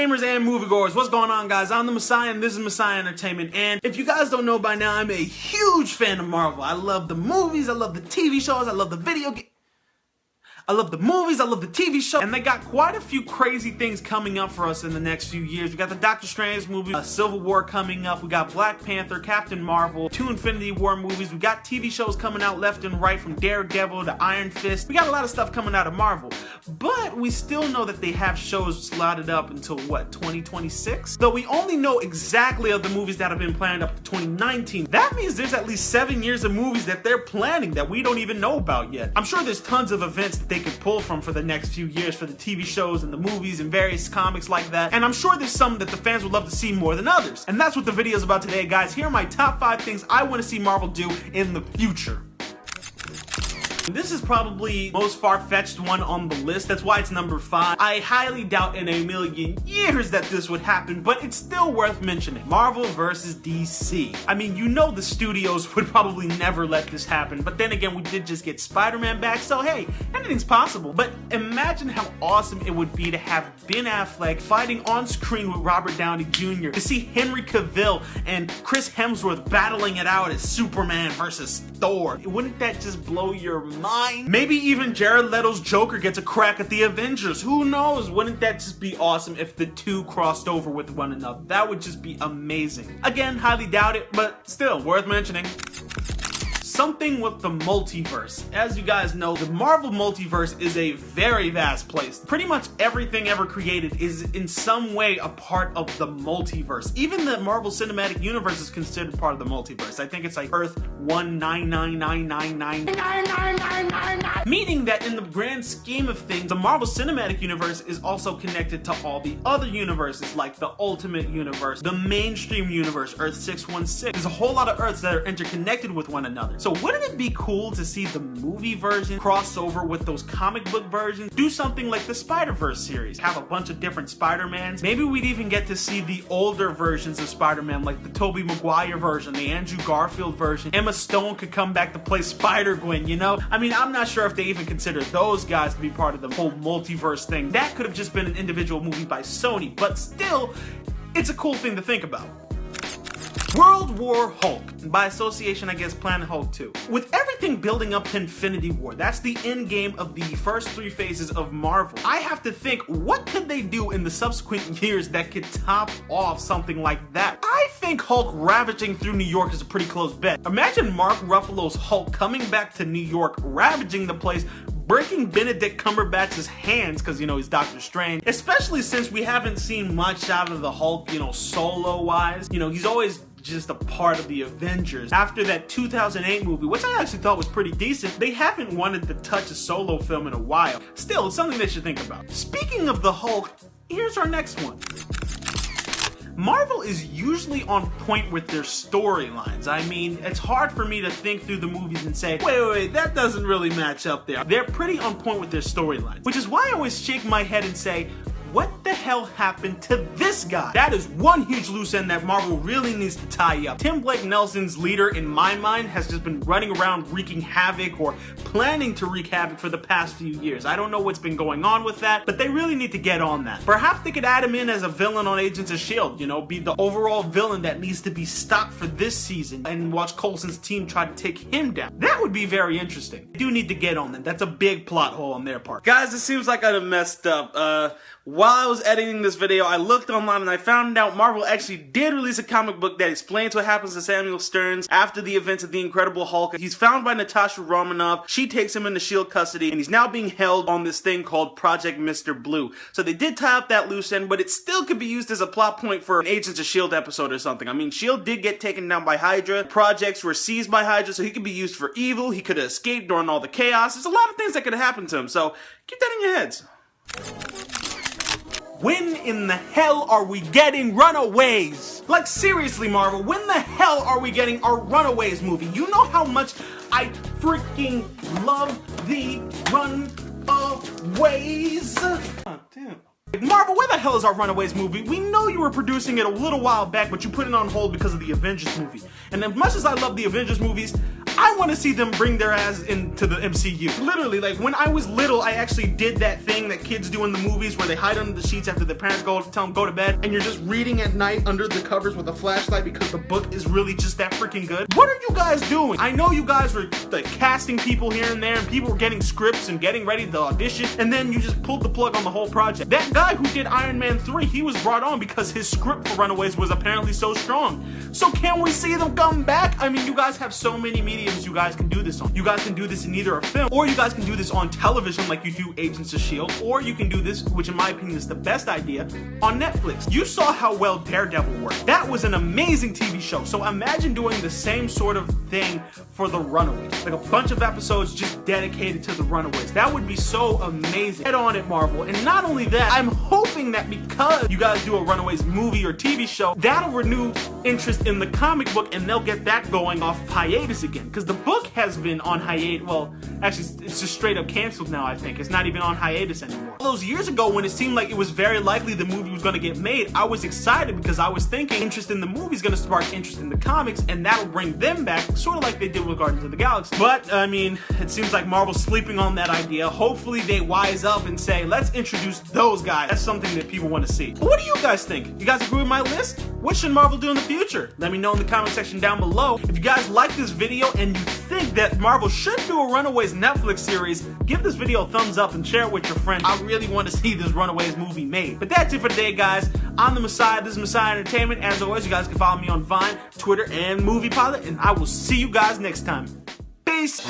gamers and moviegoers, what's going on, guys? I'm the Messiah and this is Messiah Entertainment, and if you guys don't know by now, I'm a huge fan of Marvel. I love the movies, I love the TV shows, I love the video games. I love the movies, I love the TV show, and they got quite a few crazy things coming up for us in the next few years. We got the Doctor Strange movie, Civil War coming up, we got Black Panther, Captain Marvel, 2 Infinity War movies, we got TV shows coming out left and right from Daredevil to Iron Fist. We got a lot of stuff coming out of Marvel, but we still know that they have shows slotted up until what, 2026? Though we only know exactly of the movies that have been planned up to 2019. That means there's at least 7 years of movies that they're planning that we don't even know about yet. I'm sure there's tons of events that they could pull from for the next few years for the TV shows and the movies and various comics like that, and I'm sure there's some that the fans would love to see more than others. And that's what the video is about today, guys. Here are my top 5 things I want to see Marvel do in the future. This is probably the most far-fetched one on the list. That's why it's number 5. I highly doubt in a million years that this would happen, but it's still worth mentioning. Marvel versus DC. I mean, you know the studios would probably never let this happen, but then again, we did just get Spider-Man back, so hey, anything's possible. But imagine how awesome it would be to have Ben Affleck fighting on screen with Robert Downey Jr., to see Henry Cavill and Chris Hemsworth battling it out as Superman versus Thor. Wouldn't that just blow your mind? Maybe even Jared Leto's Joker gets a crack at the Avengers. Who knows? Wouldn't that just be awesome if the two crossed over with one another? That would just be amazing. Again, highly doubt it, but still worth mentioning. Something with the multiverse. As you guys know, the Marvel multiverse is a very vast place. Pretty much everything ever created is in some way a part of the multiverse. Even the Marvel Cinematic Universe is considered part of the multiverse. I think it's like Earth 199999999, meaning that in the grand scheme of things, the Marvel Cinematic Universe is also connected to all the other universes, like the Ultimate Universe, the mainstream universe, Earth 616. There's a whole lot of Earths that are interconnected with one another. So wouldn't it be cool to see the movie version cross over with those comic book versions? Do something like the Spider-Verse series. Have a bunch of different Spider-Mans. Maybe we'd even get to see the older versions of Spider-Man, like the Tobey Maguire version, the Andrew Garfield version. Emma Stone could come back to play Spider-Gwen, you know? I mean, I'm not sure if they even consider those guys to be part of the whole multiverse thing. That could have just been an individual movie by Sony, but still, it's a cool thing to think about. World War Hulk, and by association I guess Planet Hulk 2. With everything building up to Infinity War, that's the end game of the first 3 phases of Marvel, I have to think, what could they do in the subsequent years that could top off something like that? I think Hulk ravaging through New York is a pretty close bet. Imagine Mark Ruffalo's Hulk coming back to New York, ravaging the place, breaking Benedict Cumberbatch's hands because, you know, he's Doctor Strange. Especially since we haven't seen much out of the Hulk, you know, solo-wise. You know, he's always just a part of the Avengers. After that 2008 movie, which I actually thought was pretty decent, they haven't wanted to touch a solo film in a while. Still, it's something they should think about. Speaking of the Hulk, here's our next one. Marvel is usually on point with their storylines. I mean, it's hard for me to think through the movies and say, wait, that doesn't really match up there. They're pretty on point with their storylines, which is why I always shake my head and say, what the hell happened to this guy? That is one huge loose end that Marvel really needs to tie up. Tim Blake Nelson's leader, in my mind, has just been running around wreaking havoc or planning to wreak havoc for the past few years. I don't know what's been going on with that, but they really need to get on that. Perhaps they could add him in as a villain on Agents of S.H.I.E.L.D., you know, be the overall villain that needs to be stopped for this season and watch Coulson's team try to take him down. That would be very interesting. They do need to get on that. That's a big plot hole on their part. Guys, it seems like I done messed up. While I was editing this video, I looked online and I found out Marvel actually did release a comic book that explains what happens to Samuel Stearns after the events of the Incredible Hulk. He's found by Natasha Romanoff. She takes him into S.H.I.E.L.D. custody and he's now being held on this thing called Project Mr. Blue. So they did tie up that loose end, but it still could be used as a plot point for an Agents of S.H.I.E.L.D. episode or something. I mean, S.H.I.E.L.D. did get taken down by Hydra. Projects were seized by Hydra, so he could be used for evil. He could have escaped during all the chaos. There's a lot of things that could have happened to him, so keep that in your heads. When in the hell are we getting Runaways? Like, seriously, Marvel, when the hell are we getting our Runaways movie? You know how much I freaking love the Runaways? Oh, damn. Marvel, where the hell is our Runaways movie? We know you were producing it a little while back, but you put it on hold because of the Avengers movie. And as much as I love the Avengers movies, I want to see them bring their ass into the MCU. Literally, like when I was little, I actually did that thing that kids do in the movies where they hide under the sheets after their parents tell them go to bed, and you're just reading at night under the covers with a flashlight because the book is really just that freaking good. What are you guys doing? I know you guys were like casting people here and there, and people were getting scripts and getting ready to audition, and then you just pulled the plug on the whole project. That guy who did Iron Man 3, he was brought on because his script for Runaways was apparently so strong. So can we see them come back? I mean, you guys have so many mediums you guys can do this on. You guys can do this in either a film, or you guys can do this on television like you do Agents of S.H.I.E.L.D., or you can do this, which in my opinion is the best idea, on Netflix. You saw how well Daredevil worked. That was an amazing TV show. So imagine doing the same sort of thing for the Runaways. Like a bunch of episodes just dedicated to the Runaways. That would be so amazing. Head on it, Marvel. And not only that, I'm hoping that because you guys do a Runaways movie or TV show, that'll renew interest in the comic book and they'll get that going off hiatus again. Because the book has been on hiatus. Well, actually, it's just straight up canceled now, I think. It's not even on hiatus anymore. All those years ago, when it seemed like it was very likely the movie was going to get made, I was excited because I was thinking interest in the movie is going to spark interest in the comics, and that'll bring them back, sort of like they did with Guardians of the Galaxy. But, I mean, it seems like Marvel's sleeping on that idea. Hopefully they wise up and say, let's introduce those guys. That's something that people want to see. But what do you guys think? You guys agree with my list? What should Marvel do in the future? Let me know in the comment section down below. If you guys like this video and you think that Marvel should do a Runaways Netflix series, give this video a thumbs up and share it with your friends. I really want to see this Runaways movie made. But that's it for today, guys. I'm the Messiah. This is Messiah Entertainment. As always, you guys can follow me on Vine, Twitter, and MoviePilot, and I will see you guys next time. Peace!